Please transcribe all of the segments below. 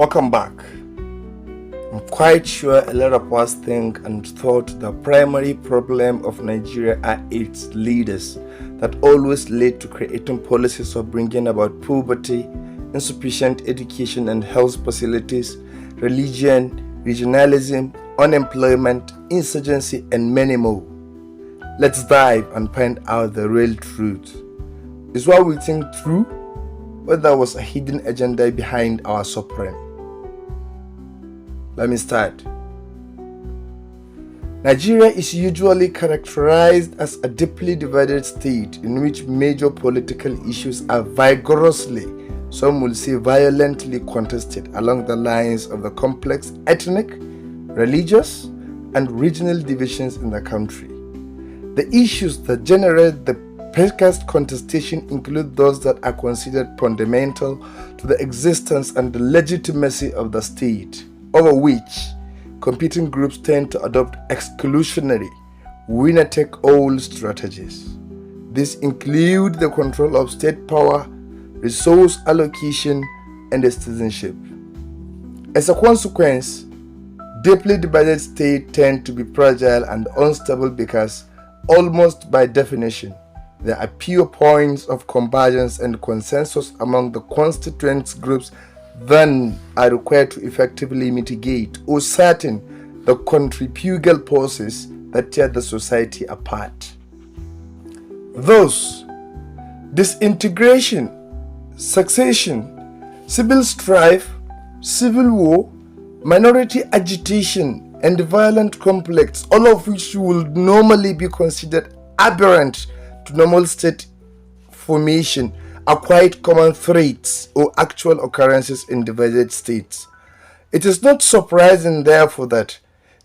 Welcome back. I'm quite sure a lot of us think and thought the primary problem of Nigeria are its leaders that always lead to creating policies of bringing about poverty, insufficient education and health facilities, religion, regionalism, unemployment, insurgency, and many more. Let's dive and find out the real truth. Is what we think true, or there was a hidden agenda behind our suffering? Let me start. Nigeria is usually characterized as a deeply divided state in which major political issues are vigorously, some will say violently, contested along the lines of the complex ethnic, religious, and regional divisions in the country. The issues that generate the fiercest contestation include those that are considered fundamental to the existence and the legitimacy of the state, over which competing groups tend to adopt exclusionary, winner-take-all strategies. These include the control of state power, resource allocation, and citizenship. As a consequence, deeply divided states tend to be fragile and unstable because, almost by definition, there are fewer points of convergence and consensus among the constituent groups than are required to effectively mitigate or certain the centrifugal forces that tear the society apart. Thus, disintegration, succession, civil strife, civil war, minority agitation, and violent conflicts, all of which would normally be considered aberrant to normal state formation, are quite common threats or actual occurrences in divided states. It is not surprising, therefore, that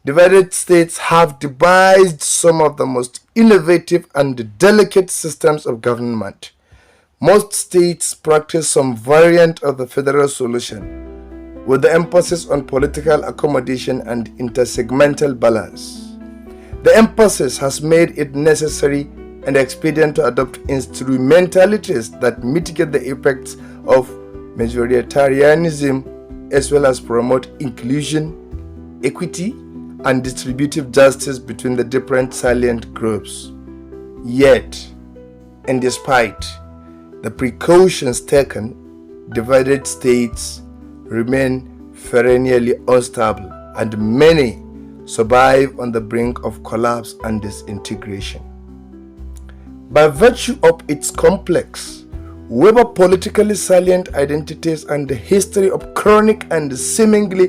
divided states have devised some of the most innovative and delicate systems of government. Most states practice some variant of the federal solution, with the emphasis on political accommodation and intersegmental balance. The emphasis has made it necessary and expedient to adopt instrumentalities that mitigate the effects of majoritarianism as well as promote inclusion, equity, and distributive justice between the different salient groups. Yet, and despite the precautions taken, divided states remain perennially unstable and many survive on the brink of collapse and disintegration. By virtue of its complex, web of politically salient identities and the history of chronic and seemingly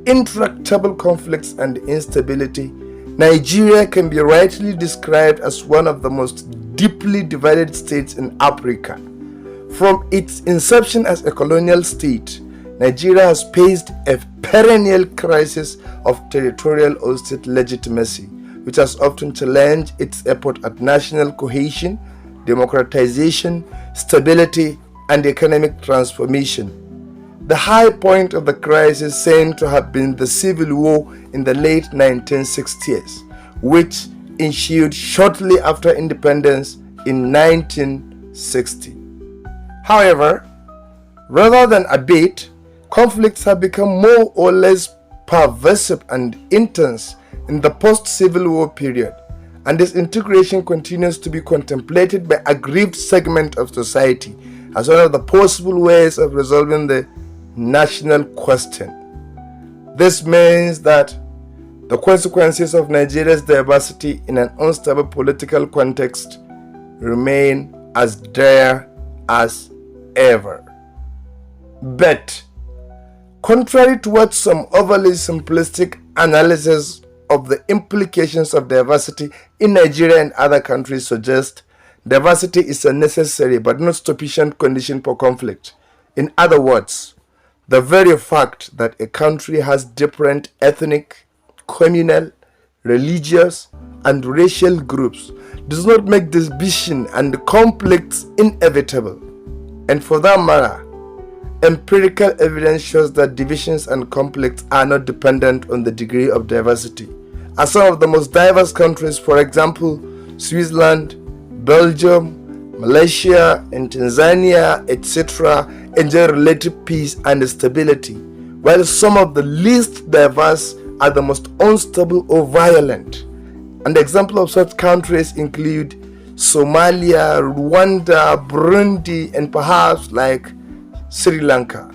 intractable conflicts and instability, Nigeria can be rightly described as one of the most deeply divided states in Africa. From its inception as a colonial state, Nigeria has faced a perennial crisis of territorial or state legitimacy, which has often challenged its effort at national cohesion, democratization, stability, and economic transformation. The high point of the crisis seemed to have been the civil war in the late 1960s, which ensued shortly after independence in 1960. However, rather than abate, conflicts have become more or less pervasive and intense in the post-Civil War period, and this integration continues to be contemplated by a aggrieved segment of society as one of the possible ways of resolving the national question. This means that the consequences of Nigeria's diversity in an unstable political context remain as dire as ever. But, contrary to what some overly simplistic analysis of the implications of diversity in Nigeria and other countries suggest, diversity is a necessary but not sufficient condition for conflict. In other words, the very fact that a country has different ethnic, communal, religious, and racial groups does not make division and conflicts inevitable. And for that matter, empirical evidence shows that divisions and conflicts are not dependent on the degree of diversity, as some of the most diverse countries, for example, Switzerland, Belgium, Malaysia, and Tanzania, etc., enjoy relative peace and stability, while some of the least diverse are the most unstable or violent. And examples of such countries include Somalia, Rwanda, Burundi, and perhaps like Sri Lanka.